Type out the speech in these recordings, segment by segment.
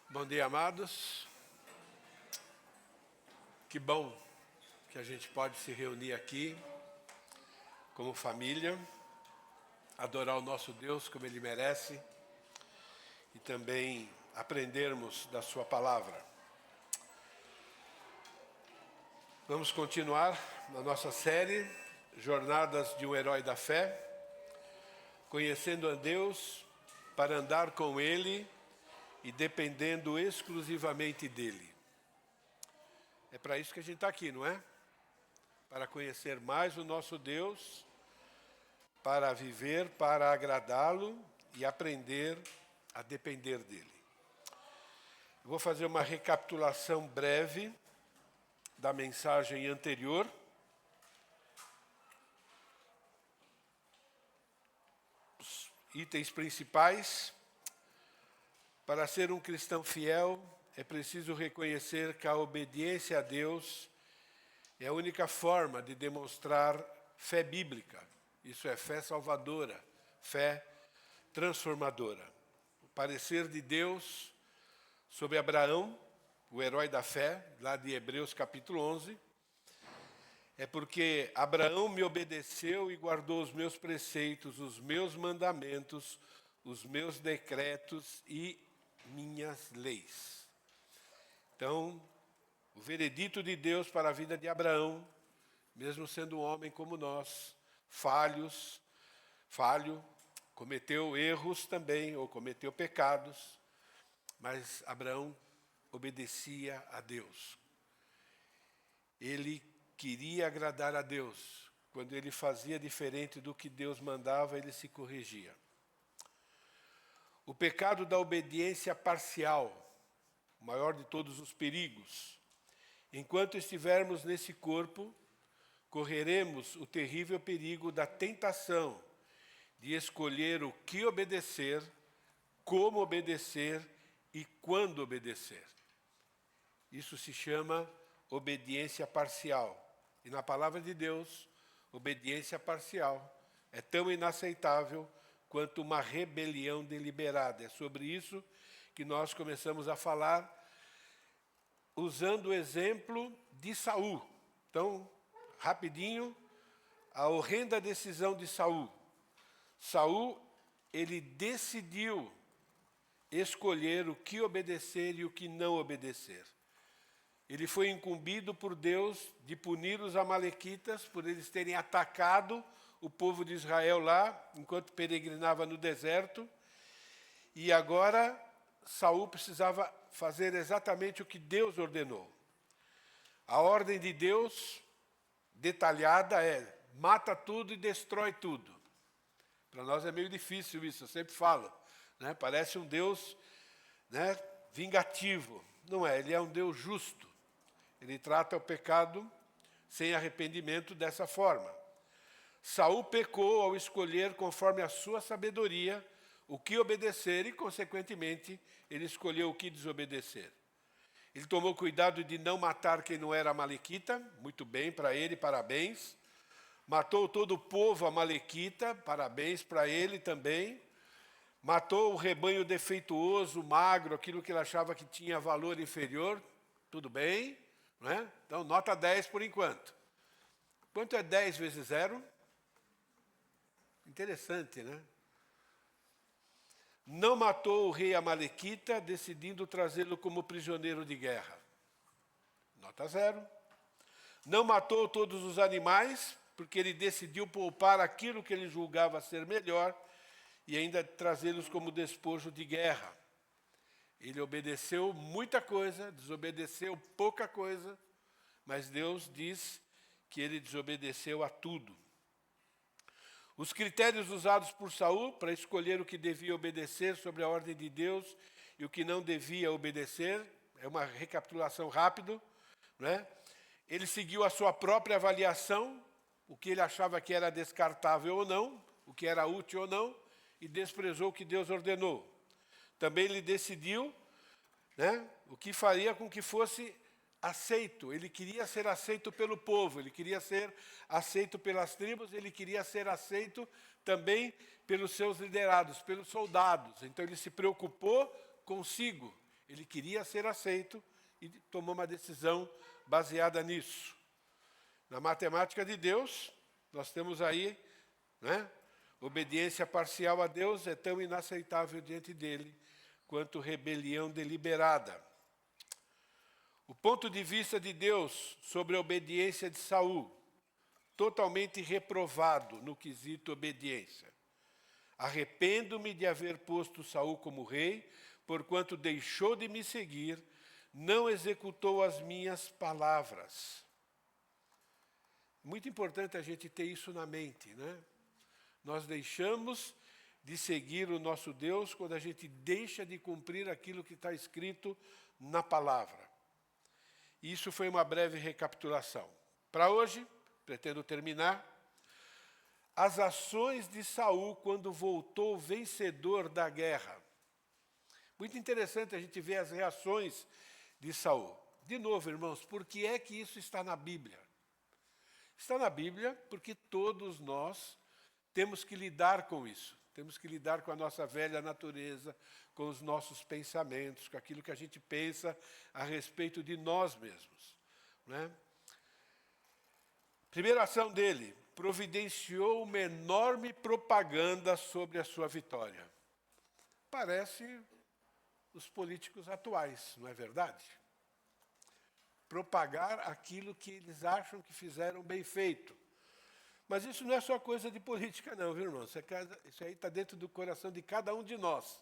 Bom dia, amados. Que bom que a gente pode se reunir aqui como família, adorar o nosso Deus como Ele merece e também aprendermos da Sua palavra. Vamos continuar na nossa série Jornadas de um Herói da Fé, conhecendo a Deus para andar com Ele e dependendo exclusivamente dEle. É para isso que a gente está aqui, não é? Para conhecer mais o nosso Deus, para viver, para agradá-lo e aprender a depender dEle. Eu vou fazer uma recapitulação breve da mensagem anterior. Os itens principais. Para ser um cristão fiel, é preciso reconhecer que a obediência a Deus é a única forma de demonstrar fé bíblica. Isso é fé salvadora, fé transformadora. O parecer de Deus sobre Abraão, o herói da fé, lá de Hebreus capítulo 11, é porque Abraão me obedeceu e guardou os meus preceitos, os meus mandamentos, os meus decretos e minhas leis. Então, o veredito de Deus para a vida de Abraão, mesmo sendo um homem como nós, falho, cometeu erros também, ou cometeu pecados, mas Abraão obedecia a Deus. Ele queria agradar a Deus. Quando ele fazia diferente do que Deus mandava, ele se corrigia. O pecado da obediência parcial, o maior de todos os perigos. Enquanto estivermos nesse corpo, correremos o terrível perigo da tentação de escolher o que obedecer, como obedecer e quando obedecer. Isso se chama obediência parcial. E na palavra de Deus, obediência parcial é tão inaceitável quanto uma rebelião deliberada. É sobre isso que nós começamos a falar, usando o exemplo de Saul. Então, rapidinho, a horrenda decisão de Saul. Saul, ele decidiu escolher o que obedecer e o que não obedecer. Ele foi incumbido por Deus de punir os amalequitas por eles terem atacado o povo de Israel lá, enquanto peregrinava no deserto. E agora, Saul precisava fazer exatamente o que Deus ordenou. A ordem de Deus, detalhada, é: mata tudo e destrói tudo. Para nós é meio difícil isso, eu sempre falo, né? Parece um Deus, né, vingativo. Não é, ele é um Deus justo. Ele trata o pecado sem arrependimento dessa forma. Saul pecou ao escolher, conforme a sua sabedoria, o que obedecer e, consequentemente, ele escolheu o que desobedecer. Ele tomou cuidado de não matar quem não era amalequita, muito bem para ele, parabéns. Matou todo o povo amalequita, parabéns para ele também. Matou o rebanho defeituoso, magro, aquilo que ele achava que tinha valor inferior, tudo bem, não é? Então, nota 10 por enquanto. Quanto é 10 vezes 0? Interessante, né? Não matou o rei amalequita, decidindo trazê-lo como prisioneiro de guerra. Nota 0. Não matou todos os animais, porque ele decidiu poupar aquilo que ele julgava ser melhor e ainda trazê-los como despojo de guerra. Ele obedeceu muita coisa, desobedeceu pouca coisa, mas Deus diz que ele desobedeceu a tudo. Os critérios usados por Saul para escolher o que devia obedecer sobre a ordem de Deus e o que não devia obedecer, é uma recapitulação rápida, né? Ele seguiu a sua própria avaliação, o que ele achava que era descartável ou não, o que era útil ou não, e desprezou o que Deus ordenou. Também ele decidiu, né, o que faria com que fosse aceito. Ele queria ser aceito pelo povo, ele queria ser aceito pelas tribos, ele queria ser aceito também pelos seus liderados, pelos soldados. Então ele se preocupou consigo. Ele queria ser aceito e tomou uma decisão baseada nisso. Na matemática de Deus, nós temos aí, né? Obediência parcial a Deus é tão inaceitável diante dele quanto rebelião deliberada. O ponto de vista de Deus sobre a obediência de Saul, totalmente reprovado no quesito obediência. Arrependo-me de haver posto Saul como rei, porquanto deixou de me seguir, não executou as minhas palavras. Muito importante a gente ter isso na mente, né? Nós deixamos de seguir o nosso Deus quando a gente deixa de cumprir aquilo que está escrito na palavra. Isso foi uma breve recapitulação. Para hoje, pretendo terminar. As ações de Saul quando voltou vencedor da guerra. Muito interessante a gente ver as reações de Saul. De novo, irmãos, por que é que isso está na Bíblia? Está na Bíblia porque todos nós temos que lidar com isso. Temos que lidar com a nossa velha natureza, com os nossos pensamentos, com aquilo que a gente pensa a respeito de nós mesmos, né? Primeira ação dele, providenciou uma enorme propaganda sobre a sua vitória. Parece os políticos atuais, não é verdade? Propagar aquilo que eles acham que fizeram bem feito. Mas isso não é só coisa de política não, viu, irmão? Isso aí está dentro do coração de cada um de nós,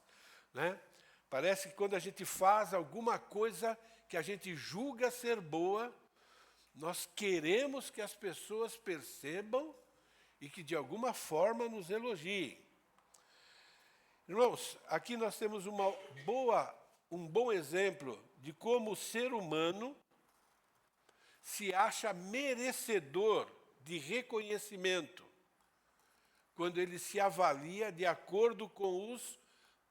né? Parece que quando a gente faz alguma coisa que a gente julga ser boa, nós queremos que as pessoas percebam e que de alguma forma nos elogiem. Irmãos, aqui nós temos um bom exemplo de como o ser humano se acha merecedor de reconhecimento quando ele se avalia de acordo com os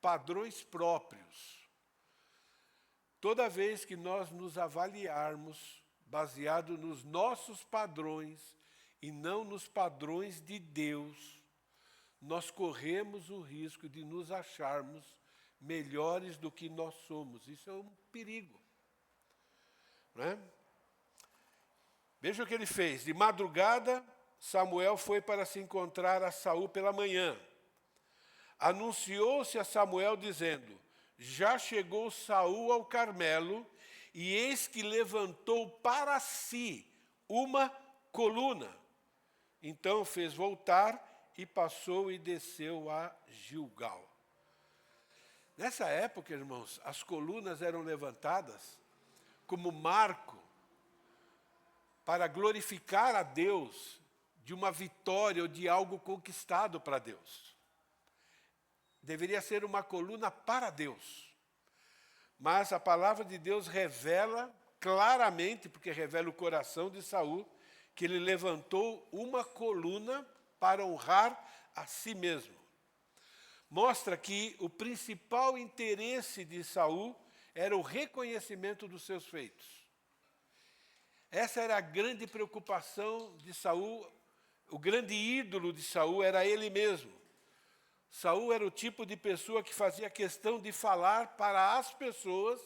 padrões próprios. Toda vez que nós nos avaliarmos baseado nos nossos padrões e não nos padrões de Deus, nós corremos o risco de nos acharmos melhores do que nós somos. Isso é um perigo, não é? Veja o que ele fez. De madrugada, Samuel foi para se encontrar a Saul pela manhã. Anunciou-se a Samuel dizendo: já chegou Saul ao Carmelo, e eis que levantou para si uma coluna. Então fez voltar e passou e desceu a Gilgal. Nessa época, irmãos, as colunas eram levantadas como marco para glorificar a Deus de uma vitória ou de algo conquistado para Deus. Deveria ser uma coluna para Deus. Mas a palavra de Deus revela claramente, porque revela o coração de Saul, que ele levantou uma coluna para honrar a si mesmo. Mostra que o principal interesse de Saul era o reconhecimento dos seus feitos. Essa era a grande preocupação de Saul. O grande ídolo de Saul era ele mesmo. Saul era o tipo de pessoa que fazia questão de falar para as pessoas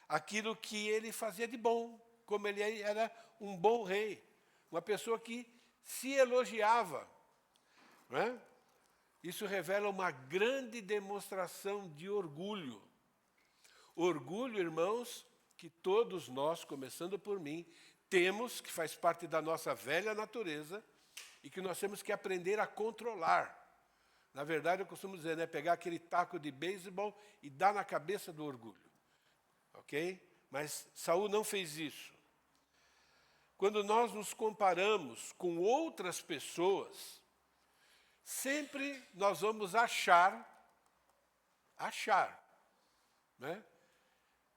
aquilo que ele fazia de bom, como ele era um bom rei, uma pessoa que se elogiava, não é? Isso revela uma grande demonstração de orgulho. Orgulho, irmãos, que todos nós, começando por mim, temos, que faz parte da nossa velha natureza e que nós temos que aprender a controlar. Na verdade, eu costumo dizer, né, pegar aquele taco de beisebol e dar na cabeça do orgulho. Ok? Mas Saul não fez isso. Quando nós nos comparamos com outras pessoas, sempre nós vamos achar, né,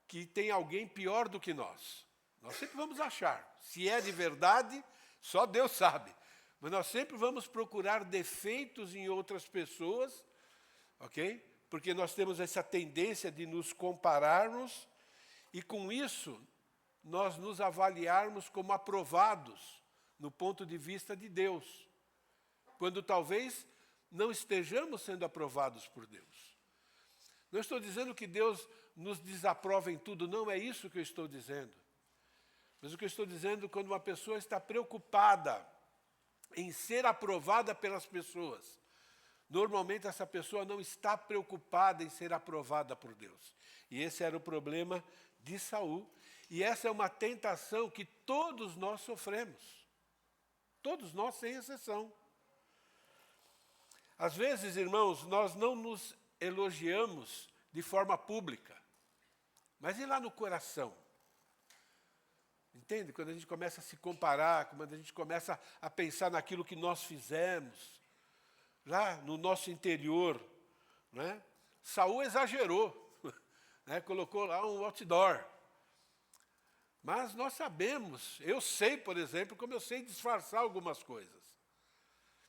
que tem alguém pior do que nós. Nós sempre vamos achar. Se é de verdade, só Deus sabe. Mas nós sempre vamos procurar defeitos em outras pessoas, ok? Porque nós temos essa tendência de nos compararmos e, com isso, nós nos avaliarmos como aprovados no ponto de vista de Deus, quando talvez não estejamos sendo aprovados por Deus. Não estou dizendo que Deus nos desaprova em tudo. Não é isso que eu estou dizendo. Mas o que eu estou dizendo, quando uma pessoa está preocupada em ser aprovada pelas pessoas, normalmente essa pessoa não está preocupada em ser aprovada por Deus. E esse era o problema de Saul. E essa é uma tentação que todos nós sofremos. Todos nós, sem exceção. Às vezes, irmãos, nós não nos elogiamos de forma pública. Mas e lá no coração? Entende? Quando a gente começa a se comparar, quando a gente começa a pensar naquilo que nós fizemos, lá no nosso interior, né? Saul exagerou, né? Colocou lá um outdoor. Mas nós sabemos, eu sei, por exemplo, como eu sei disfarçar algumas coisas.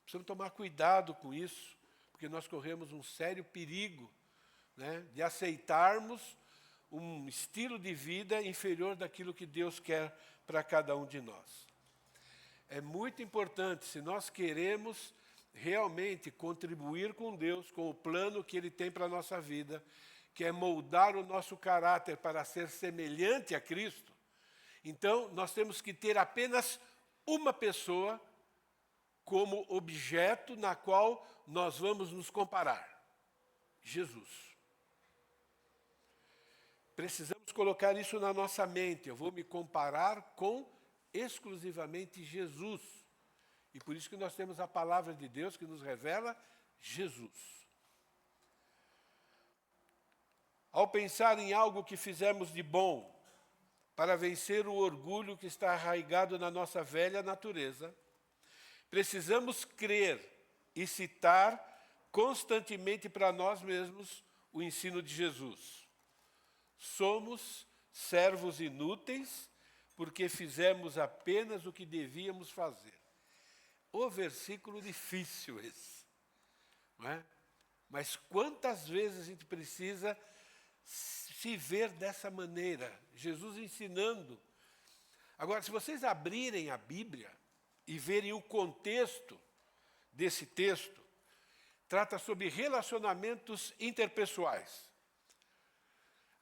Precisamos tomar cuidado com isso, porque nós corremos um sério perigo, né, de aceitarmos um estilo de vida inferior daquilo que Deus quer para cada um de nós. É muito importante, se nós queremos realmente contribuir com Deus, com o plano que Ele tem para a nossa vida, que é moldar o nosso caráter para ser semelhante a Cristo, então nós temos que ter apenas uma pessoa como objeto na qual nós vamos nos comparar: Jesus. Precisamos colocar isso na nossa mente. Eu vou me comparar com exclusivamente Jesus. E por isso que nós temos a palavra de Deus que nos revela Jesus. Ao pensar em algo que fizemos de bom para vencer o orgulho que está arraigado na nossa velha natureza, precisamos crer e citar constantemente para nós mesmos o ensino de Jesus. Somos servos inúteis porque fizemos apenas o que devíamos fazer. O versículo difícil esse, não é? Mas quantas vezes a gente precisa se ver dessa maneira, Jesus ensinando. Agora, se vocês abrirem a Bíblia e verem o contexto desse texto, trata sobre relacionamentos interpessoais.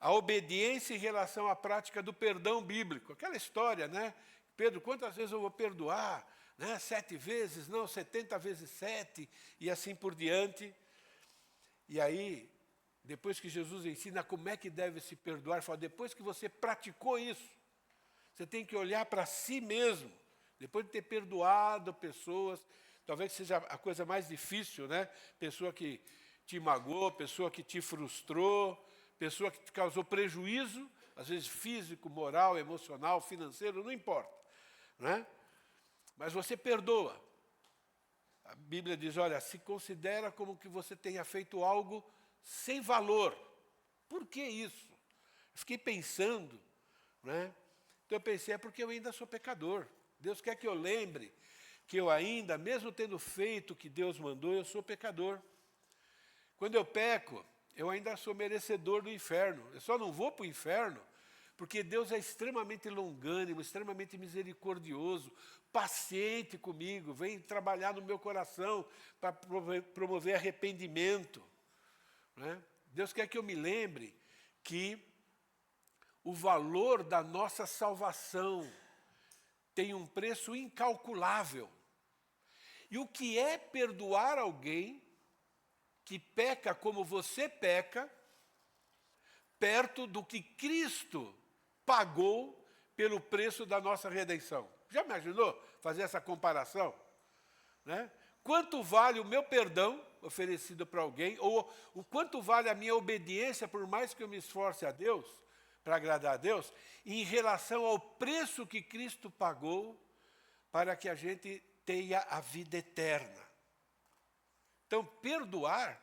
A obediência em relação à prática do perdão bíblico. Aquela história, né? Pedro, quantas vezes eu vou perdoar? Né? 7 vezes? Não, 70 vezes 7, e assim por diante. E aí, depois que Jesus ensina como é que deve se perdoar, fala, depois que você praticou isso, você tem que olhar para si mesmo, depois de ter perdoado pessoas, talvez seja a coisa mais difícil, né? Pessoa que te magoou, pessoa que te frustrou, pessoa que te causou prejuízo, às vezes físico, moral, emocional, financeiro, não importa, né? Mas você perdoa. A Bíblia diz, olha, se considera como que você tenha feito algo sem valor. Por que isso? Eu fiquei pensando, né? Então eu pensei, é porque eu ainda sou pecador. Deus quer que eu lembre que eu ainda, mesmo tendo feito o que Deus mandou, eu sou pecador. Quando eu peco, eu ainda sou merecedor do inferno. Eu só não vou para o inferno porque Deus é extremamente longânimo, extremamente misericordioso, paciente comigo, vem trabalhar no meu coração para promover arrependimento, né? Deus quer que eu me lembre que o valor da nossa salvação tem um preço incalculável. E o que é perdoar alguém que peca como você peca, perto do que Cristo pagou pelo preço da nossa redenção? Já imaginou fazer essa comparação? Né? Quanto vale o meu perdão oferecido para alguém, ou o quanto vale a minha obediência, por mais que eu me esforce a Deus, para agradar a Deus, em relação ao preço que Cristo pagou para que a gente tenha a vida eterna. Então, perdoar,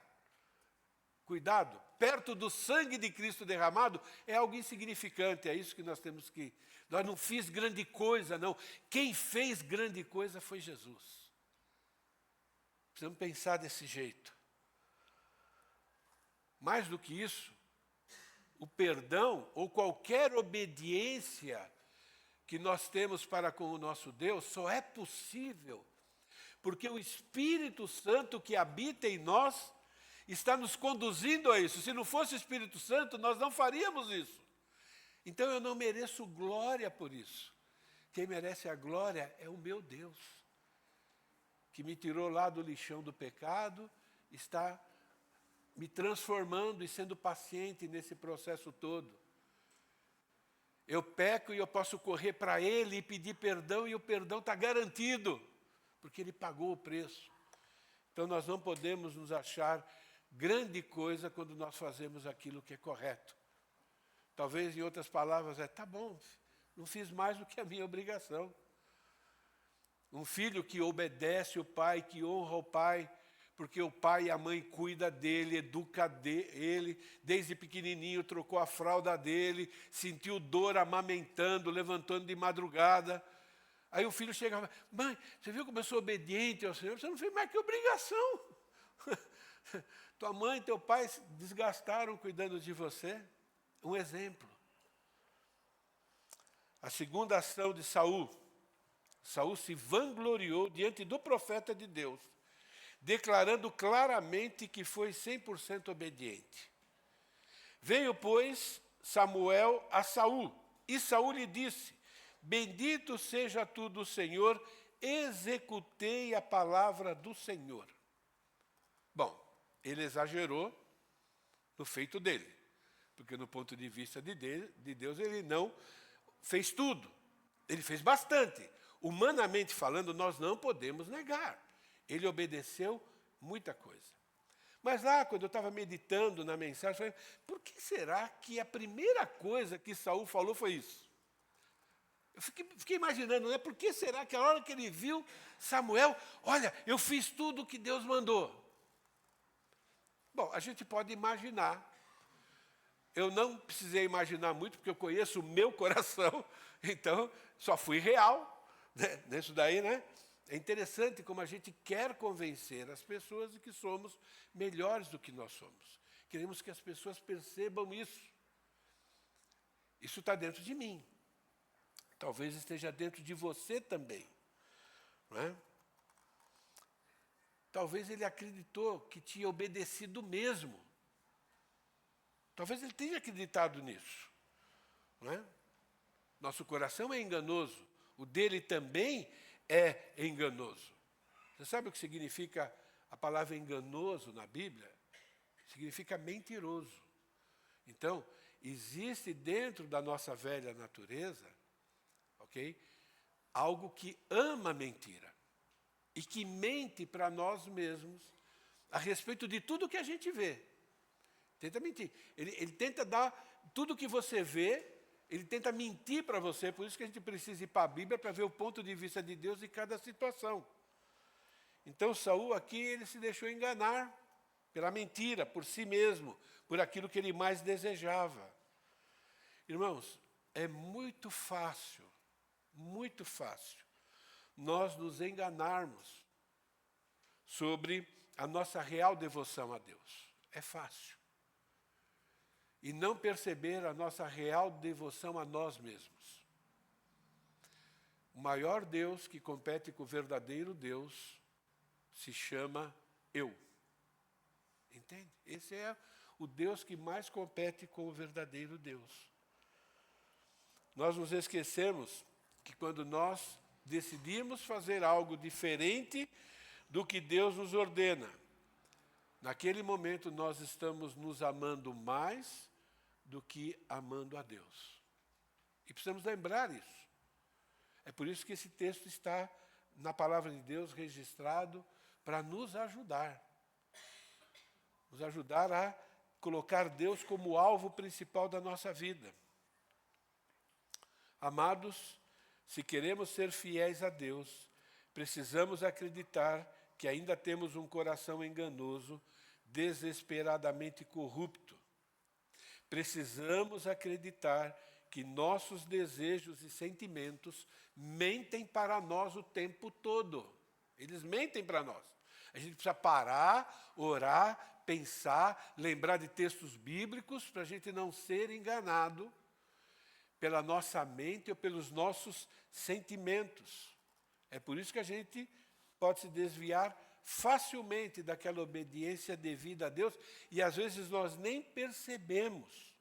cuidado, perto do sangue de Cristo derramado, é algo insignificante, é isso que nós temos que... Nós não fiz grande coisa, não. Quem fez grande coisa foi Jesus. Precisamos pensar desse jeito. Mais do que isso, o perdão ou qualquer obediência que nós temos para com o nosso Deus só é possível porque o Espírito Santo que habita em nós está nos conduzindo a isso. Se não fosse o Espírito Santo, nós não faríamos isso. Então eu não mereço glória por isso. Quem merece a glória é o meu Deus, que me tirou lá do lixão do pecado, está me transformando e sendo paciente nesse processo todo. Eu peco e eu posso correr para Ele e pedir perdão, e o perdão está garantido, porque Ele pagou o preço. Então nós não podemos nos achar grande coisa quando nós fazemos aquilo que é correto. Talvez, em outras palavras, tá bom, não fiz mais do que a minha obrigação. Um filho que obedece o pai, que honra o pai, porque o pai e a mãe cuidam dele, educa ele, desde pequenininho trocou a fralda dele, sentiu dor amamentando, levantando de madrugada. Aí o filho chega e fala, mãe, você viu como eu sou obediente ao Senhor? Você não fez mais que obrigação. Tua mãe e teu pai se desgastaram cuidando de você. Um exemplo. A segunda ação de Saul. Saul se vangloriou diante do profeta de Deus, declarando claramente que foi 100% obediente. Veio, pois, Samuel a Saul, e Saul lhe disse, bendito seja tu do Senhor, executei a palavra do Senhor. Bom, ele exagerou no feito dele, porque no ponto de vista de Deus ele não fez tudo, ele fez bastante. Humanamente falando, nós não podemos negar. Ele obedeceu muita coisa. Mas lá, quando eu estava meditando na mensagem, eu falei, por que será que a primeira coisa que Saul falou foi isso? Eu fiquei imaginando, né? Por que será que a hora que ele viu Samuel, olha, eu fiz tudo o que Deus mandou? Bom, a gente pode imaginar. Eu não precisei imaginar muito, porque eu conheço o meu coração, então só fui real, né? Nisso daí, né? É interessante como a gente quer convencer as pessoas de que somos melhores do que nós somos. Queremos que as pessoas percebam isso. Isso está dentro de mim. Talvez esteja dentro de você também. Não é? Talvez ele acreditou que tinha obedecido mesmo. Talvez ele tenha acreditado nisso. Não é? Nosso coração é enganoso. O dele também é enganoso. Você sabe o que significa a palavra enganoso na Bíblia? Significa mentiroso. Então, existe dentro da nossa velha natureza, ok? Algo que ama mentira e que mente para nós mesmos a respeito de tudo que a gente vê. Tenta mentir. Ele tenta dar tudo que você vê, ele tenta mentir para você, por isso que a gente precisa ir para a Bíblia para ver o ponto de vista de Deus em cada situação. Então, Saul aqui, ele se deixou enganar pela mentira, por si mesmo, por aquilo que ele mais desejava. Irmãos, é muito fácil nós nos enganarmos sobre a nossa real devoção a Deus. É fácil. E não perceber a nossa real devoção a nós mesmos. O maior Deus que compete com o verdadeiro Deus se chama eu. Entende? Esse é o Deus que mais compete com o verdadeiro Deus. Nós nos esquecemos que quando nós decidimos fazer algo diferente do que Deus nos ordena, naquele momento nós estamos nos amando mais do que amando a Deus. E precisamos lembrar isso. É por isso que esse texto está na palavra de Deus registrado para nos ajudar. Nos ajudar a colocar Deus como alvo principal da nossa vida. Amados, se queremos ser fiéis a Deus, precisamos acreditar que ainda temos um coração enganoso, desesperadamente corrupto. Precisamos acreditar que nossos desejos e sentimentos mentem para nós o tempo todo. Eles mentem para nós. A gente precisa parar, orar, pensar, lembrar de textos bíblicos para a gente não ser enganado pela nossa mente ou pelos nossos sentimentos. É por isso que a gente pode se desviar facilmente daquela obediência devida a Deus e às vezes nós nem percebemos.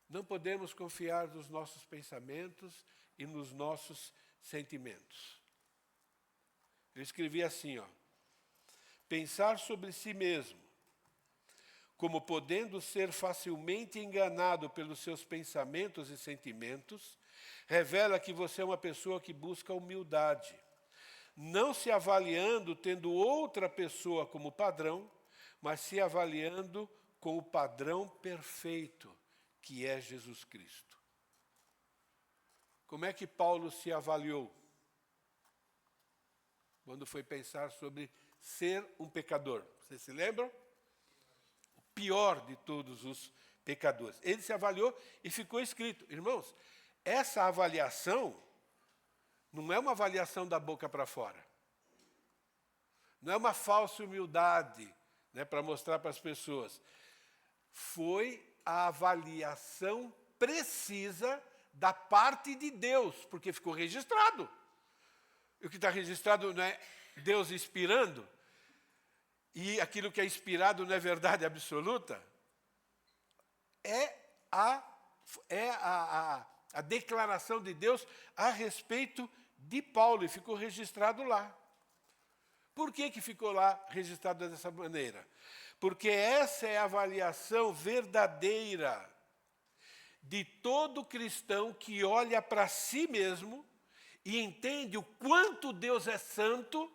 Não podemos confiar nos nossos pensamentos e nos nossos sentimentos. Eu escrevi assim, pensar sobre si mesmo, como podendo ser facilmente enganado pelos seus pensamentos e sentimentos, revela que você é uma pessoa que busca humildade, não se avaliando tendo outra pessoa como padrão, mas se avaliando com o padrão perfeito, que é Jesus Cristo. Como é que Paulo se avaliou? Quando foi pensar sobre ser um pecador. Vocês se lembram? O pior de todos os pecadores. Ele se avaliou e ficou escrito. Irmãos, essa avaliação não é uma avaliação da boca para fora. Não é uma falsa humildade, né, para mostrar para as pessoas. Foi a avaliação precisa da parte de Deus, porque ficou registrado. E o que está registrado não é Deus inspirando, e aquilo que é inspirado não é verdade absoluta, é a declaração de Deus a respeito de Paulo, e ficou registrado lá. Por que ficou lá registrado dessa maneira? Porque essa é a avaliação verdadeira de todo cristão que olha para si mesmo e entende o quanto Deus é santo,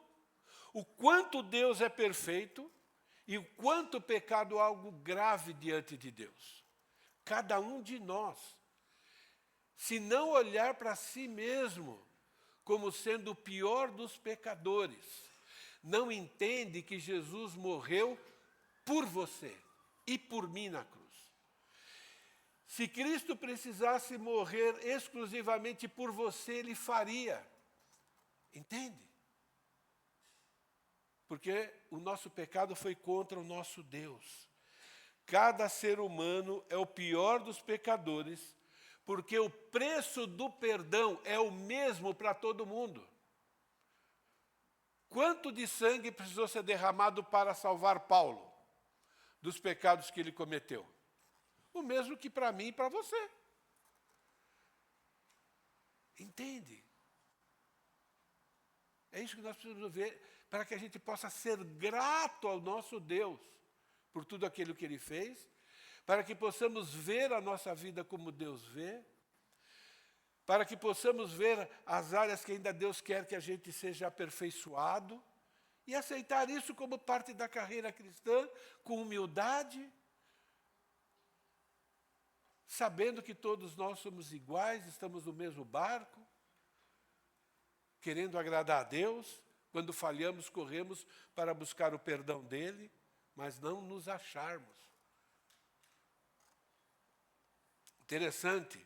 o quanto Deus é perfeito e o quanto o pecado é algo grave diante de Deus. Cada um de nós, se não olhar para si mesmo como sendo o pior dos pecadores, não entende que Jesus morreu por você e por mim na cruz. Se Cristo precisasse morrer exclusivamente por você, Ele faria. Entende? Porque o nosso pecado foi contra o nosso Deus. Cada ser humano é o pior dos pecadores, porque o preço do perdão é o mesmo para todo mundo. Quanto de sangue precisou ser derramado para salvar Paulo dos pecados que ele cometeu? O mesmo que para mim e para você. Entende? É isso que nós precisamos ver, para que a gente possa ser grato ao nosso Deus por tudo aquilo que Ele fez, para que possamos ver a nossa vida como Deus vê, para que possamos ver as áreas que ainda Deus quer que a gente seja aperfeiçoado, e aceitar isso como parte da carreira cristã, com humildade, sabendo que todos nós somos iguais, estamos no mesmo barco, querendo agradar a Deus. Quando falhamos, corremos para buscar o perdão dEle, mas não nos acharmos. Interessante,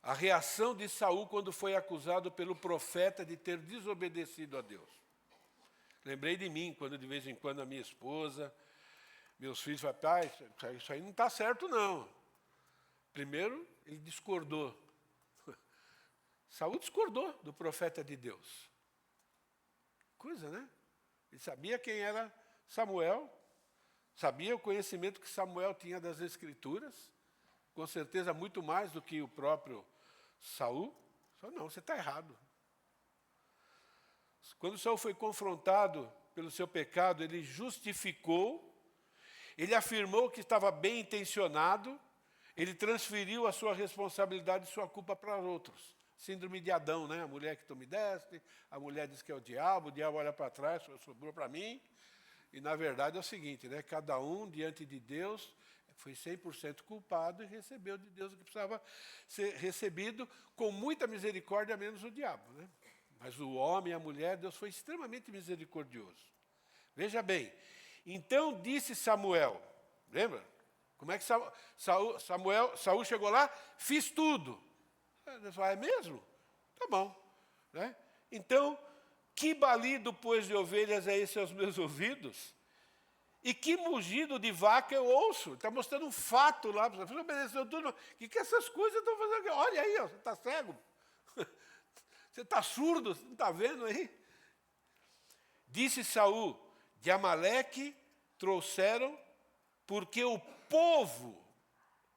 a reação de Saul quando foi acusado pelo profeta de ter desobedecido a Deus. Lembrei de mim, quando de vez em quando a minha esposa, meus filhos falam, pai, isso aí não está certo não. Primeiro, ele discordou. Saul discordou do profeta de Deus. Coisa, né? Ele sabia quem era Samuel, sabia o conhecimento que Samuel tinha das Escrituras, com certeza muito mais do que o próprio Saul. Só não, você está errado. Quando Saul foi confrontado pelo seu pecado, ele justificou, ele afirmou que estava bem intencionado, ele transferiu a sua responsabilidade e sua culpa para outros. Síndrome de Adão, né? A mulher que tu me deste, a mulher diz que é o diabo olha para trás, sobrou para mim. E, na verdade, é o seguinte, né? Cada um, diante de Deus, foi 100% culpado e recebeu de Deus o que precisava ser recebido, com muita misericórdia, menos o diabo, né? Mas o homem e a mulher, Deus foi extremamente misericordioso. Veja bem, então disse Samuel, lembra? Como é que Saul chegou lá? Fiz tudo. Deus fala, é mesmo? Tá bom. Né? Então, que balido, pois, de ovelhas é esse aos meus ouvidos? E que mugido de vaca eu ouço? Está mostrando um fato lá. Você obedeceu tudo. O que essas coisas estão fazendo aqui? Olha aí, você está cego. Você está surdo, você não está vendo aí? Disse Saul: de Amaleque trouxeram, porque o povo,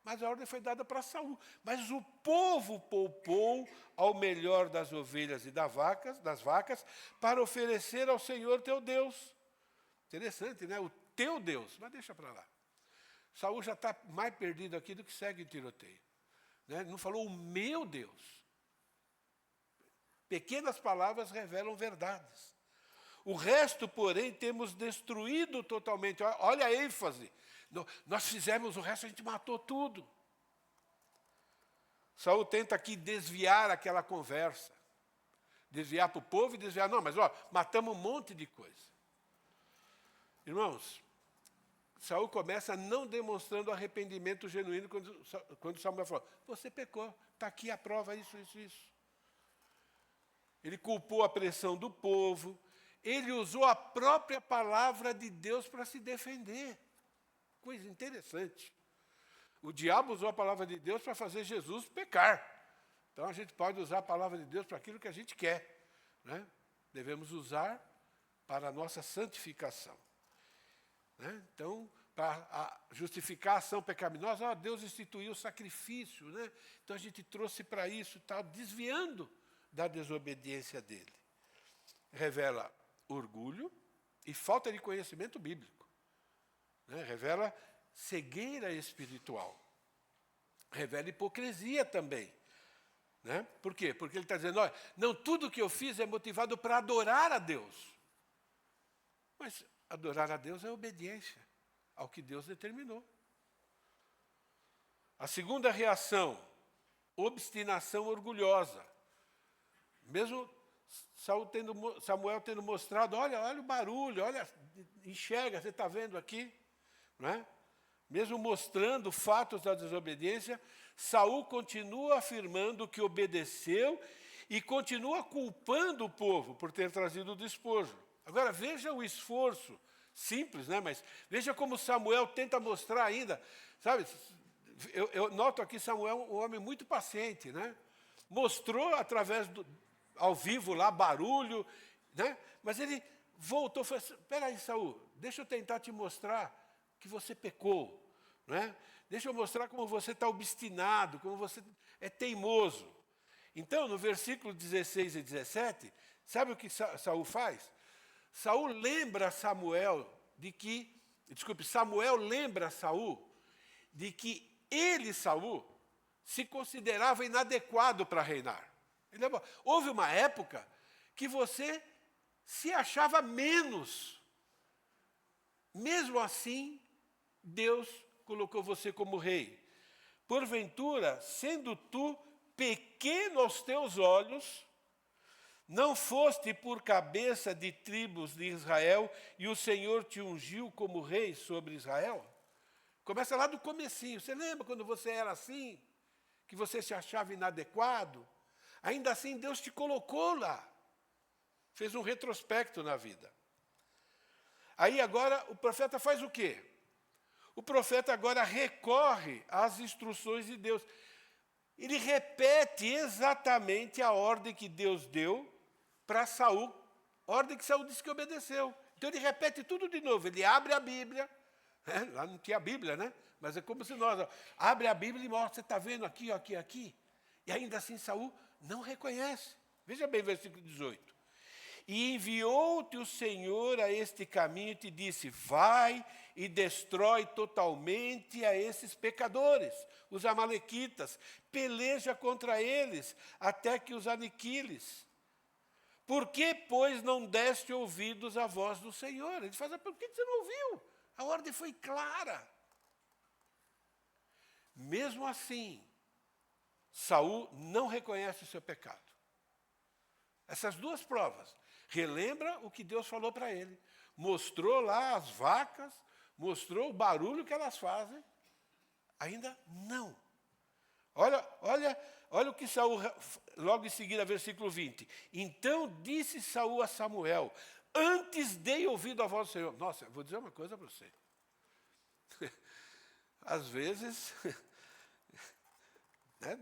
mas a ordem foi dada para Saul, mas o povo poupou ao melhor das ovelhas e das vacas, para oferecer ao Senhor teu Deus. Interessante, né? O teu Deus, mas deixa para lá. Saul já está mais perdido aqui do que segue em tiroteio. Né? Não falou o meu Deus. Pequenas palavras revelam verdades. O resto, porém, temos destruído totalmente. Olha a ênfase. Nós fizemos o resto, a gente matou tudo. Saul tenta aqui desviar aquela conversa. Desviar para o povo e desviar. Não, mas matamos um monte de coisa. Irmãos, Saul começa não demonstrando arrependimento genuíno quando Samuel falou: você pecou, está aqui a prova, isso. Ele culpou a pressão do povo, ele usou a própria palavra de Deus para se defender. Coisa interessante. O diabo usou a palavra de Deus para fazer Jesus pecar. Então a gente pode usar a palavra de Deus para aquilo que a gente quer. Né? Devemos usar para a nossa santificação. Né? Então, para justificar a ação pecaminosa, Deus instituiu o sacrifício. Né? Então a gente trouxe para isso, está desviando da desobediência dele. Revela orgulho e falta de conhecimento bíblico. Né? Revela cegueira espiritual. Revela hipocrisia também. Né? Por quê? Porque ele está dizendo: olha, não tudo que eu fiz é motivado para adorar a Deus. Mas adorar a Deus é obediência ao que Deus determinou. A segunda reação, obstinação orgulhosa. Mesmo Samuel tendo mostrado: olha o barulho, olha, enxerga, você está vendo aqui. Não é? Mesmo mostrando fatos da desobediência, Saul continua afirmando que obedeceu e continua culpando o povo por ter trazido o despojo. Agora, veja o esforço, simples, né? Mas veja como Samuel tenta mostrar ainda, sabe? Eu noto aqui Samuel um homem muito paciente, né? Mostrou através ao vivo lá, barulho, né? Mas ele voltou e falou: espera aí, Saul, deixa eu tentar te mostrar que você pecou, né? Deixa eu mostrar como você está obstinado, como você é teimoso. Então, no versículo 16 e 17, sabe o que Saul faz? Samuel lembra Saul de que ele, Saul, se considerava inadequado para reinar. Houve uma época que você se achava menos. Mesmo assim, Deus colocou você como rei. Porventura, sendo tu pequeno aos teus olhos, não foste por cabeça de tribos de Israel e o Senhor te ungiu como rei sobre Israel? Começa lá do comecinho. Você lembra quando você era assim? Que você se achava inadequado? Ainda assim, Deus te colocou lá. Fez um retrospecto na vida. Aí agora o profeta faz o quê? O profeta agora recorre às instruções de Deus. Ele repete exatamente a ordem que Deus deu para Saul, ordem que Saul disse que obedeceu. Então ele repete tudo de novo. Ele abre a Bíblia, né? Lá não tinha a Bíblia, né? Mas é como se nós abre a Bíblia e mostra: você está vendo aqui, aqui. E ainda assim Saul não reconhece. Veja bem o versículo 18. E enviou-te o Senhor a este caminho e te disse: vai e destrói totalmente a esses pecadores, os amalequitas, peleja contra eles, até que os aniquiles. Por que, pois, não deste ouvidos à voz do Senhor? Ele fala: por que você não ouviu? A ordem foi clara. Mesmo assim, Saul não reconhece o seu pecado. Essas duas provas. Relembra o que Deus falou para ele. Mostrou lá as vacas, mostrou o barulho que elas fazem. Ainda não. Olha o que Saul, logo em seguida, versículo 20. Então disse Saul a Samuel: antes dei ouvido à voz do Senhor. Nossa, eu vou dizer uma coisa para você. Às vezes, né,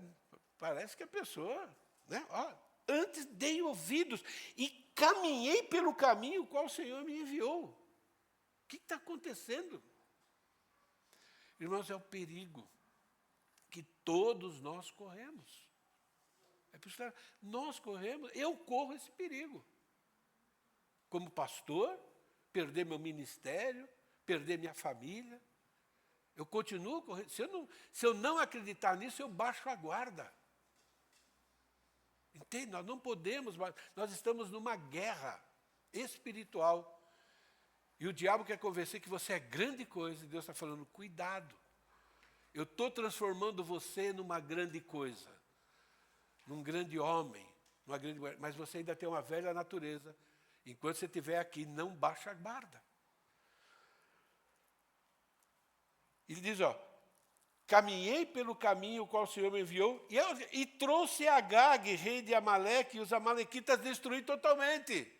parece que a pessoa, né, Antes dei ouvidos e caminhei pelo caminho qual o Senhor me enviou. O que está acontecendo? Irmãos, é o perigo que todos nós corremos. É por isso que nós corremos, eu corro esse perigo. Como pastor, perder meu ministério, perder minha família. Eu continuo correndo. Se eu não acreditar nisso, eu baixo a guarda. Entende? Nós não podemos, nós estamos numa guerra espiritual. E o diabo quer convencer que você é grande coisa, e Deus está falando, cuidado. Eu estou transformando você numa grande coisa, num grande homem, mas você ainda tem uma velha natureza. Enquanto você estiver aqui, não baixa a guarda. Ele diz, caminhei pelo caminho o qual o Senhor me enviou, e trouxe Agag, rei de Amaleque, e os amalequitas destruí totalmente.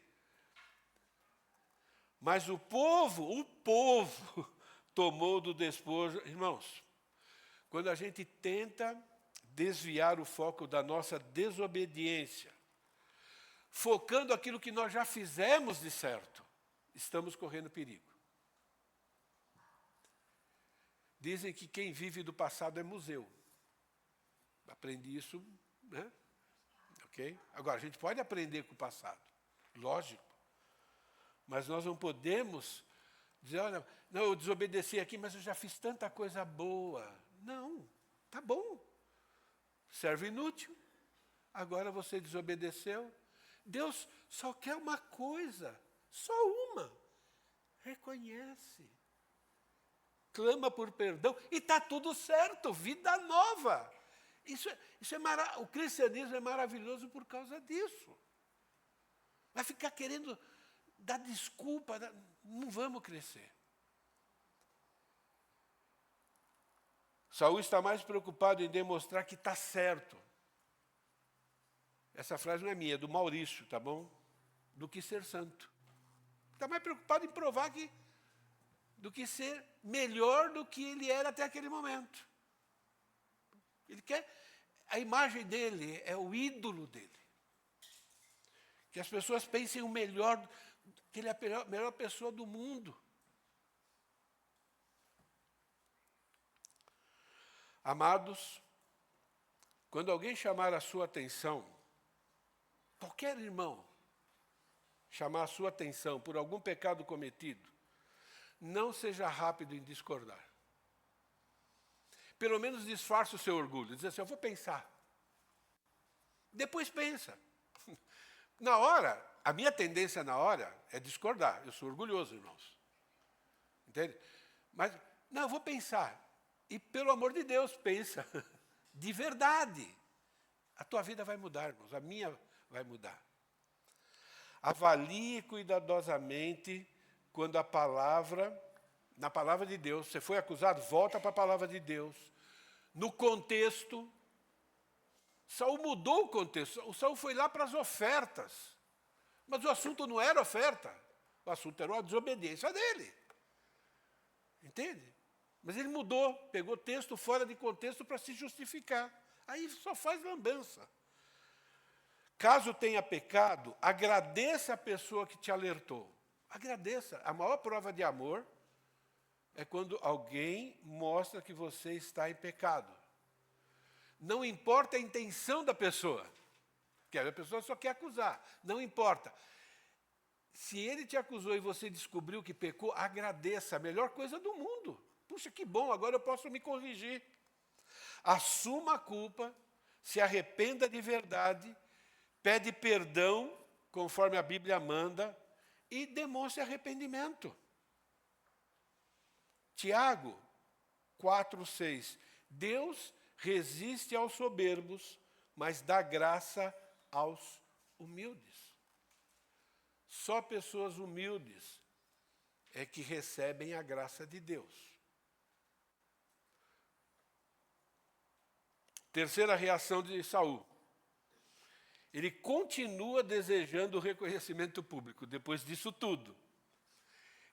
Mas o povo tomou do despojo. Irmãos, quando a gente tenta desviar o foco da nossa desobediência, focando aquilo que nós já fizemos de certo, estamos correndo perigo. Dizem que quem vive do passado é museu. Aprendi isso, né? Ok? Agora, a gente pode aprender com o passado, lógico. Mas nós não podemos dizer, olha, não, eu desobedeci aqui, mas eu já fiz tanta coisa boa. Não, tá bom. Servo inútil. Agora você desobedeceu. Deus só quer uma coisa, só uma. Reconhece. Clama por perdão e está tudo certo, vida nova. O cristianismo é maravilhoso por causa disso. Vai ficar querendo dar desculpa, não vamos crescer. Saul está mais preocupado em demonstrar que está certo. Essa frase não é minha, é do Maurício, tá bom? Do que ser santo. Está mais preocupado em provar do que ser melhor do que ele era até aquele momento. Ele quer, a imagem dele é o ídolo dele. Que as pessoas pensem o melhor, que ele é a melhor pessoa do mundo. Amados, quando alguém chamar a sua atenção, qualquer irmão chamar a sua atenção por algum pecado cometido, não seja rápido em discordar. Pelo menos disfarce o seu orgulho. Diz assim, eu vou pensar. Depois pensa. Na hora, a minha tendência na hora é discordar. Eu sou orgulhoso, irmãos. Entende? Mas, não, eu vou pensar. E, pelo amor de Deus, pensa. De verdade. A tua vida vai mudar, irmãos. A minha vai mudar. Avalie cuidadosamente quando na palavra de Deus, você foi acusado, volta para a palavra de Deus. No contexto, Saul mudou o contexto. O Saul foi lá para as ofertas. Mas o assunto não era oferta. O assunto era a desobediência dele. Entende? Mas ele mudou, pegou texto fora de contexto para se justificar. Aí só faz lambança. Caso tenha pecado, agradeça a pessoa que te alertou. Agradeça. A maior prova de amor é quando alguém mostra que você está em pecado. Não importa a intenção da pessoa. Porque a pessoa só quer acusar. Não importa. Se ele te acusou e você descobriu que pecou, agradeça. A melhor coisa do mundo. Puxa, que bom, agora eu posso me corrigir. Assuma a culpa, se arrependa de verdade, pede perdão, conforme a Bíblia manda, e demonstre arrependimento. Tiago 4:6. Deus resiste aos soberbos, mas dá graça aos humildes. Só pessoas humildes é que recebem a graça de Deus. Terceira reação de Saul. Ele continua desejando o reconhecimento público, depois disso tudo.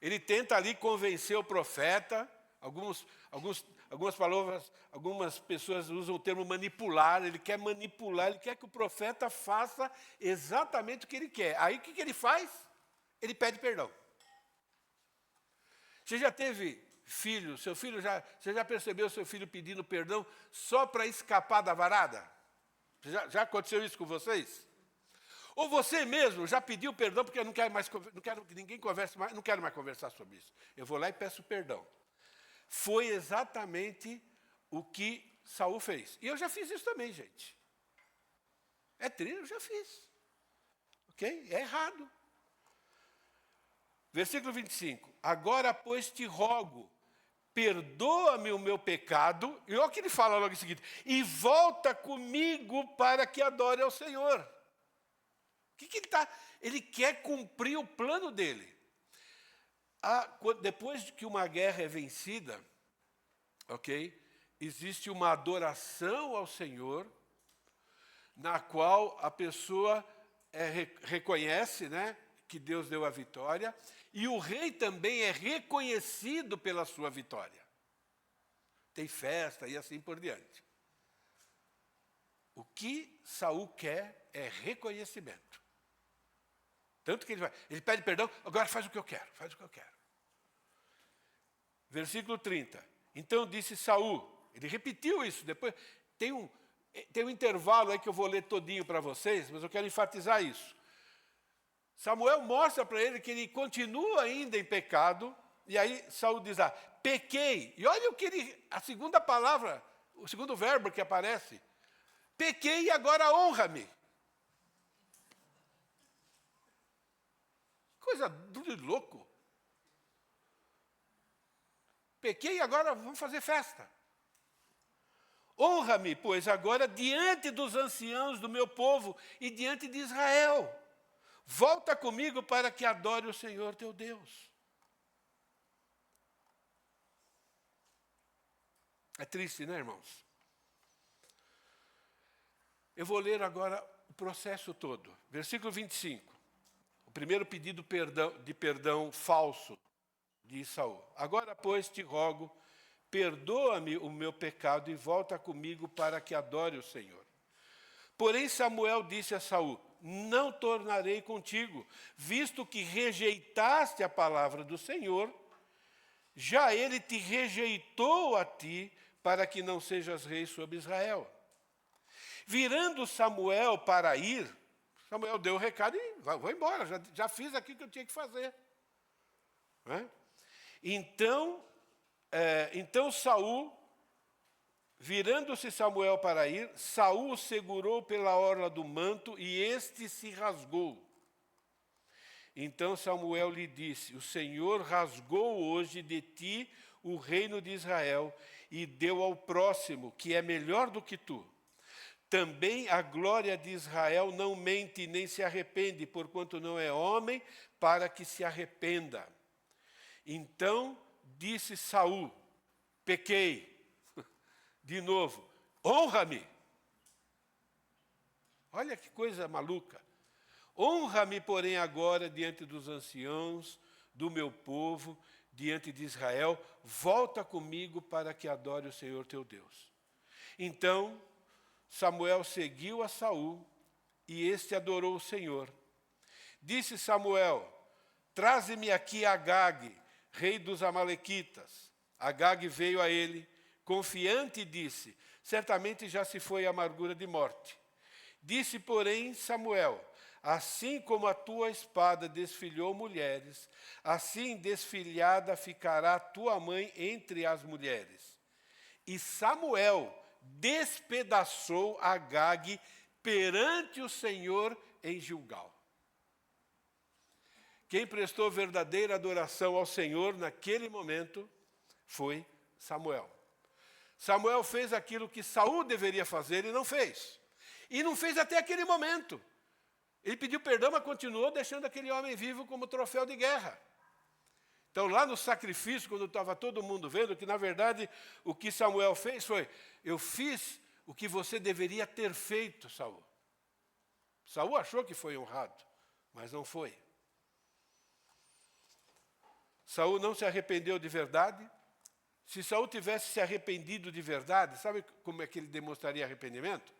Ele tenta ali convencer o profeta, Algumas palavras, algumas pessoas usam o termo manipular. Ele quer manipular, ele quer que o profeta faça exatamente o que ele quer. Aí o que ele faz? Ele pede perdão. Você já teve filho? Você já percebeu seu filho pedindo perdão só para escapar da varada? Já aconteceu isso com vocês? Ou você mesmo já pediu perdão porque eu não quero que ninguém converse mais, não quero mais conversar sobre isso. Eu vou lá e peço perdão. Foi exatamente o que Saul fez. E eu já fiz isso também, gente. É triste, eu já fiz. Ok? É errado. Versículo 25. Agora, pois, te rogo, perdoa-me o meu pecado. E olha o que ele fala logo em seguida. E volta comigo para que adore ao Senhor. O que ele está? Ele quer cumprir o plano dele. Depois que uma guerra é vencida, ok? Existe uma adoração ao Senhor, na qual a pessoa reconhece, né, que Deus deu a vitória, e o rei também é reconhecido pela sua vitória. Tem festa e assim por diante. O que Saul quer é reconhecimento. Tanto que ele pede perdão, agora faz o que eu quero, faz o que eu quero. Versículo 30. Então disse Saul, ele repetiu isso, depois tem um intervalo aí que eu vou ler todinho para vocês, mas eu quero enfatizar isso. Samuel mostra para ele que ele continua ainda em pecado, e aí Saul diz lá, pequei. E olha a segunda palavra, o segundo verbo que aparece. Pequei e agora honra-me. Coisa de louco. Pequei e agora vamos fazer festa. Honra-me, pois, agora diante dos anciãos do meu povo e diante de Israel. Volta comigo para que adore o Senhor teu Deus. É triste, né, irmãos? Eu vou ler agora o processo todo. Versículo 25. O primeiro pedido de perdão falso de Saul. Agora, pois, te rogo, perdoa-me o meu pecado e volta comigo para que adore o Senhor. Porém, Samuel disse a Saul, não tornarei contigo, visto que rejeitaste a palavra do Senhor, já ele te rejeitou a ti, para que não sejas rei sobre Israel. Virando Samuel para ir, Samuel deu o recado e vou embora, já fiz aquilo que eu tinha que fazer. Não é? Então Saul, virando-se Samuel para ir, Saul o segurou pela orla do manto e este se rasgou. Então Samuel lhe disse, o Senhor rasgou hoje de ti o reino de Israel e deu ao próximo, que é melhor do que tu. Também a glória de Israel não mente nem se arrepende, porquanto não é homem para que se arrependa. Então disse Saul, pequei, de novo, honra-me. Olha que coisa maluca. Honra-me, porém, agora diante dos anciãos do meu povo, diante de Israel, volta comigo para que adore o Senhor teu Deus. Então Samuel seguiu a Saul e este adorou o Senhor. Disse Samuel, traze-me aqui Agag, rei dos amalequitas. Agag veio a ele, confiante, e disse, certamente já se foi a amargura de morte. Disse, porém, Samuel, assim como a tua espada desfilhou mulheres, assim desfilhada ficará tua mãe entre as mulheres. E Samuel despedaçou Agag perante o Senhor em Gilgal. Quem prestou verdadeira adoração ao Senhor naquele momento foi Samuel. Samuel fez aquilo que Saul deveria fazer e não fez. E não fez até aquele momento. Ele pediu perdão, mas continuou deixando aquele homem vivo como troféu de guerra. Então, lá no sacrifício, quando estava todo mundo vendo, que na verdade o que Samuel fez foi, eu fiz o que você deveria ter feito, Saul. Saul achou que foi honrado, mas não foi. Saul não se arrependeu de verdade, Se Saul tivesse se arrependido de verdade, sabe como é que ele demonstraria arrependimento?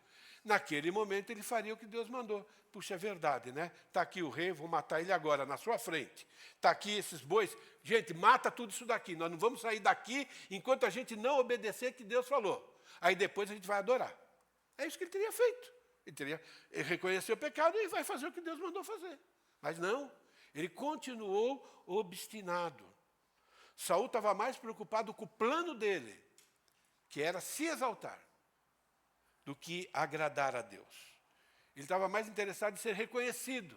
Naquele momento ele faria o que Deus mandou. Puxa, é verdade, né? Está aqui o rei, vou matar ele agora, na sua frente. Está aqui esses bois. Gente, mata tudo isso daqui. Nós não vamos sair daqui enquanto a gente não obedecer o que Deus falou. Aí depois a gente vai adorar. É isso que ele teria feito. Ele reconheceu o pecado e vai fazer o que Deus mandou fazer. Mas não, ele continuou obstinado. Saul estava mais preocupado com o plano dele, que era se exaltar, do que agradar a Deus. Ele estava mais interessado em ser reconhecido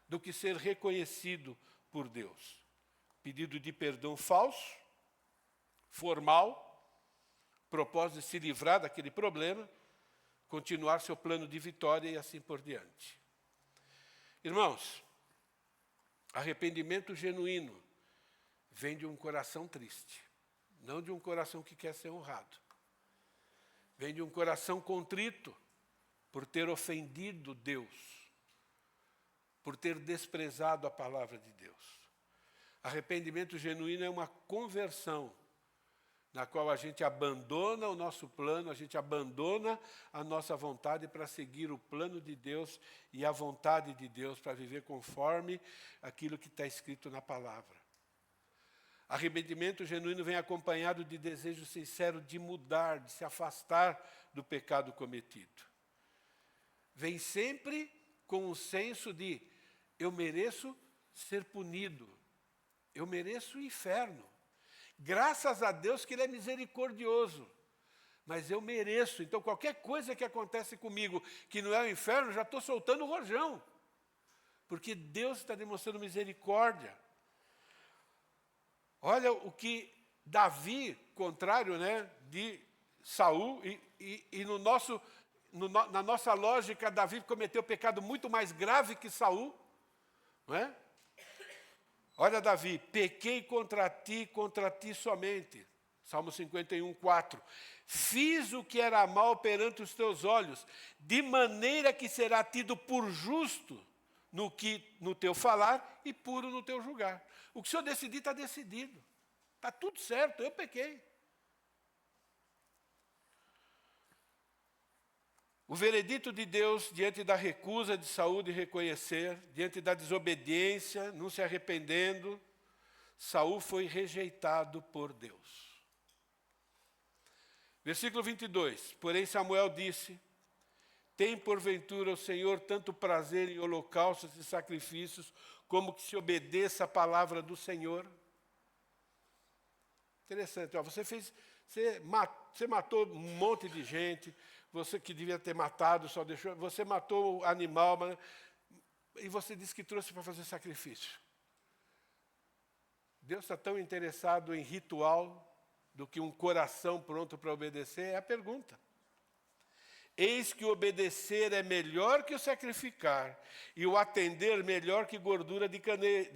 do que ser reconhecido por Deus. Pedido de perdão falso, formal, propósito de se livrar daquele problema, continuar seu plano de vitória e assim por diante. Irmãos, arrependimento genuíno vem de um coração triste, não de um coração que quer ser honrado. Vem de um coração contrito por ter ofendido Deus, por ter desprezado a palavra de Deus. Arrependimento genuíno é uma conversão na qual a gente abandona o nosso plano, a gente abandona a nossa vontade para seguir o plano de Deus e a vontade de Deus para viver conforme aquilo que está escrito na palavra. Arrependimento genuíno vem acompanhado de desejo sincero de mudar, de se afastar do pecado cometido. Vem sempre com o senso de eu mereço ser punido, eu mereço o inferno. Graças a Deus que Ele é misericordioso, mas eu mereço. Então qualquer coisa que acontece comigo que não é o inferno, já estou soltando o rojão, porque Deus está demonstrando misericórdia. Olha o que Davi, contrário, né, de Saul, e na nossa lógica, Davi cometeu pecado muito mais grave que Saul, não é? Olha, Davi, pequei contra ti somente. Salmo 51, 4. Fiz o que era mal perante os teus olhos, de maneira que será tido por justo no teu falar e puro no teu julgar. O que o Senhor decidir, está decidido. Está tudo certo, eu pequei. O veredito de Deus, diante da recusa de Saul de reconhecer, diante da desobediência, não se arrependendo, Saul foi rejeitado por Deus. Versículo 22. Porém Samuel disse: tem porventura o Senhor tanto prazer em holocaustos e sacrifícios, como que se obedeça a palavra do Senhor? Interessante, ó, você matou um monte de gente, você que devia ter matado, só deixou, você matou o animal, e você disse que trouxe para fazer sacrifício. Deus está tão interessado em ritual do que um coração pronto para obedecer? É a pergunta. Eis que o obedecer é melhor que o sacrificar, e o atender melhor que gordura de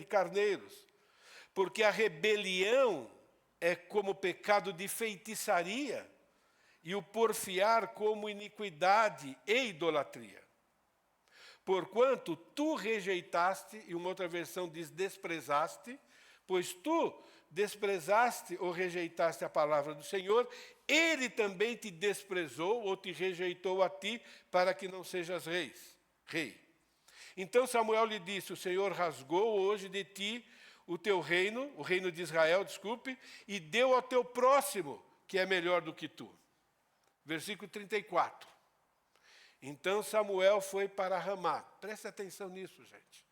carneiros. Porque a rebelião é como pecado de feitiçaria, e o porfiar como iniquidade e idolatria. Porquanto tu rejeitaste, e uma outra versão diz desprezaste, pois tu desprezaste ou rejeitaste a palavra do Senhor, Ele também te desprezou ou te rejeitou a ti, para que não sejas rei. Então Samuel lhe disse: o Senhor rasgou hoje de ti o teu reino, o reino de Israel, desculpe, e deu ao teu próximo, que é melhor do que tu. Versículo 34. Então Samuel foi para Ramá. Preste atenção nisso, gente.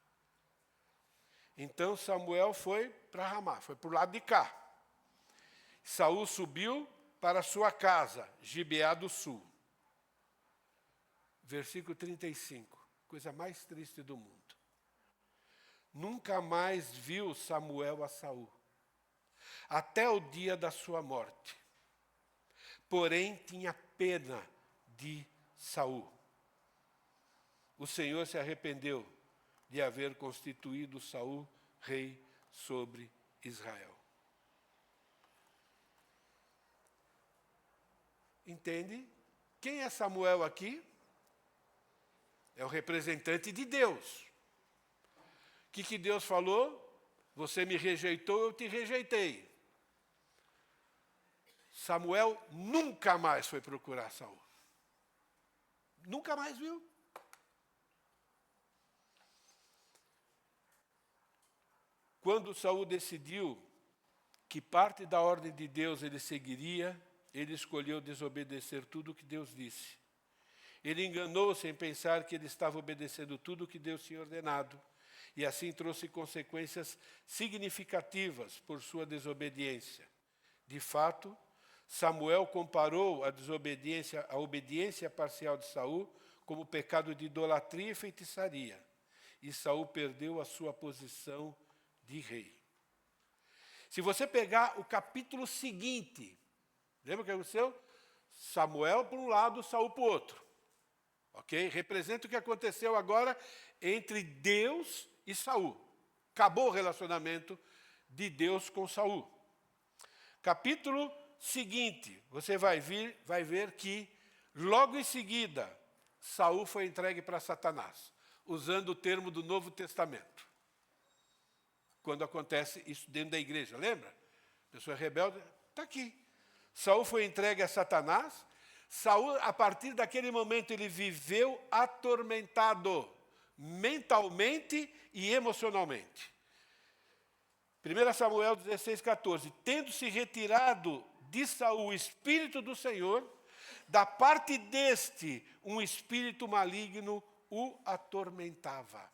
Então Samuel foi para Ramá, foi para o lado de cá. Saul subiu para sua casa, Gibeá do sul. Versículo 35, coisa mais triste do mundo. Nunca mais viu Samuel a Saul, até o dia da sua morte. Porém, tinha pena de Saul. O Senhor se arrependeu de haver constituído Saul rei sobre Israel. Entende? Quem é Samuel aqui? É o representante de Deus. O que Deus falou? Você me rejeitou, eu te rejeitei. Samuel nunca mais foi procurar Saul. Nunca mais viu. Quando Saul decidiu que parte da ordem de Deus ele seguiria, ele escolheu desobedecer tudo o que Deus disse. Ele enganou-se em pensar que ele estava obedecendo tudo o que Deus tinha ordenado, e assim trouxe consequências significativas por sua desobediência. De fato, Samuel comparou a obediência parcial de Saul como pecado de idolatria e feitiçaria, e Saul perdeu a sua posição de rei. Se você pegar o capítulo seguinte, lembra o que aconteceu? Samuel para um lado, Saul para o outro. Ok? Representa o que aconteceu agora entre Deus e Saul. Acabou o relacionamento de Deus com Saul. Capítulo seguinte, você vai ver que logo em seguida Saul foi entregue para Satanás, usando o termo do Novo Testamento. Quando acontece isso dentro da igreja, lembra? Pessoa rebelde, está aqui. Saul foi entregue a Satanás. Saul, a partir daquele momento, ele viveu atormentado, mentalmente e emocionalmente. 1 Samuel 16,14. Tendo-se retirado de Saul o Espírito do Senhor, da parte deste, um espírito maligno o atormentava.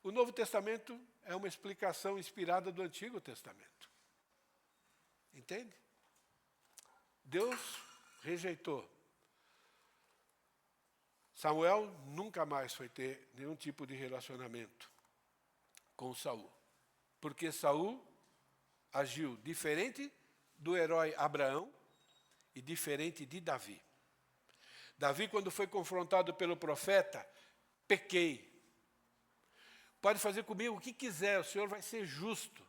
O Novo Testamento é uma explicação inspirada do Antigo Testamento. Entende? Deus rejeitou. Samuel nunca mais foi ter nenhum tipo de relacionamento com Saul. Porque Saul agiu diferente do herói Abraão e diferente de Davi. Davi, quando foi confrontado pelo profeta, pequei. Pode fazer comigo o que quiser, o Senhor vai ser justo.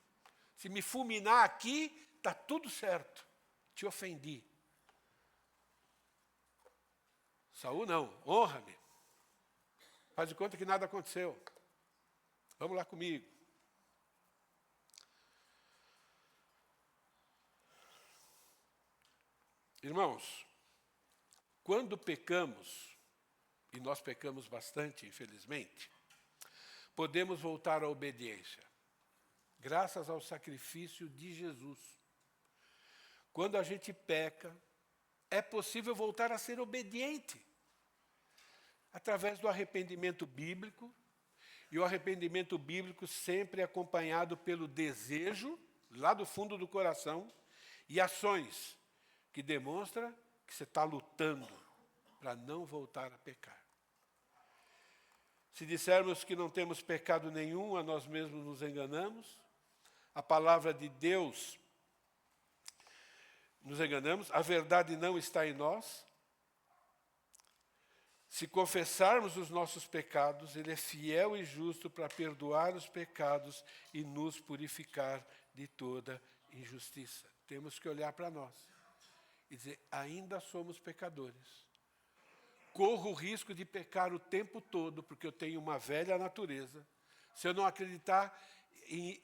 Se me fulminar aqui, está tudo certo. Te ofendi. Saul não, honra-me. Faz de conta que nada aconteceu. Vamos lá comigo. Irmãos, quando pecamos, e nós pecamos bastante, infelizmente, podemos voltar à obediência, graças ao sacrifício de Jesus. Quando a gente peca, é possível voltar a ser obediente, através do arrependimento bíblico, e o arrependimento bíblico sempre acompanhado pelo desejo, lá do fundo do coração, e ações que demonstram que você está lutando para não voltar a pecar. Se dissermos que não temos pecado nenhum, a nós mesmos nos enganamos. A palavra de Deus, nos enganamos. A verdade não está em nós. Se confessarmos os nossos pecados, Ele é fiel e justo para perdoar os pecados e nos purificar de toda injustiça. Temos que olhar para nós e dizer, ainda somos pecadores. Corro o risco de pecar o tempo todo, porque eu tenho uma velha natureza. Se eu não acreditar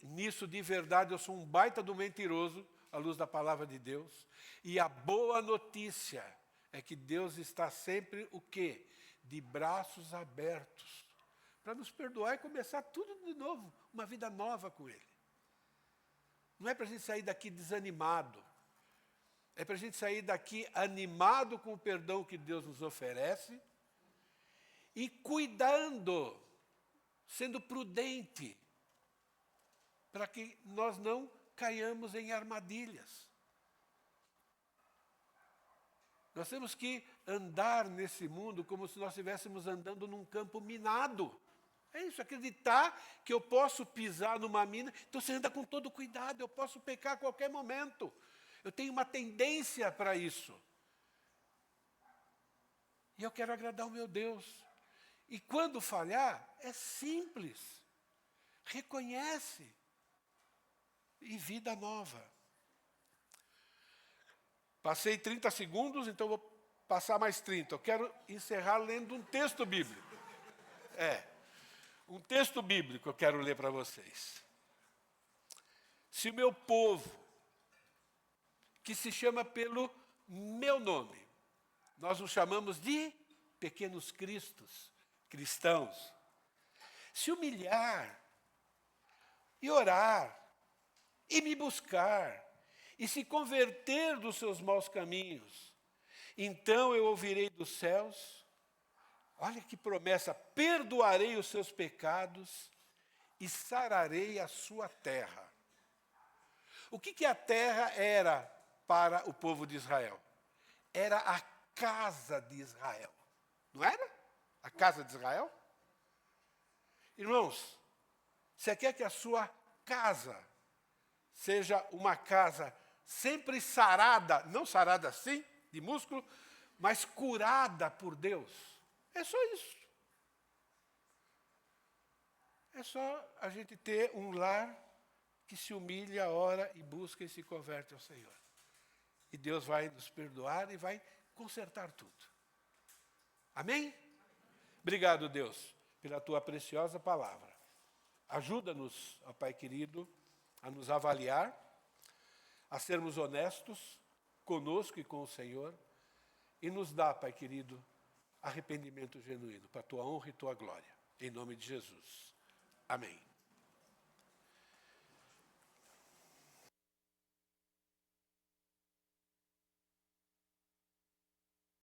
nisso de verdade, eu sou um baita do mentiroso, à luz da palavra de Deus. E a boa notícia é que Deus está sempre o quê? De braços abertos, para nos perdoar e começar tudo de novo, uma vida nova com Ele. Não é para a gente sair daqui desanimado. É para a gente sair daqui animado com o perdão que Deus nos oferece e cuidando, sendo prudente, para que nós não caiamos em armadilhas. Nós temos que andar nesse mundo como se nós estivéssemos andando num campo minado. É isso, acreditar que eu posso pisar numa mina, então você anda com todo cuidado, eu posso pecar a qualquer momento. Eu tenho uma tendência para isso. E eu quero agradar o meu Deus. E quando falhar, é simples. Reconhece. E vida nova. Passei 30 segundos, então vou passar mais 30. Eu quero encerrar lendo um texto bíblico. Um texto bíblico eu quero ler para vocês. Se o meu povo, que se chama pelo meu nome. Nós os chamamos de pequenos cristos, cristãos. Se humilhar e orar e me buscar e se converter dos seus maus caminhos, então eu ouvirei dos céus, olha que promessa, perdoarei os seus pecados e sararei a sua terra. O que a terra era para o povo de Israel? Era a casa de Israel. Não era? A casa de Israel? Irmãos, você quer que a sua casa seja uma casa sempre sarada, não sarada assim, de músculo, mas curada por Deus? É só isso. É só a gente ter um lar que se humilha, ora e busca e se converte ao Senhor. E Deus vai nos perdoar e vai consertar tudo. Amém? Obrigado, Deus, pela tua preciosa palavra. Ajuda-nos, ó Pai querido, a nos avaliar, a sermos honestos conosco e com o Senhor, e nos dá, Pai querido, arrependimento genuíno, para a tua honra e tua glória. Em nome de Jesus. Amém.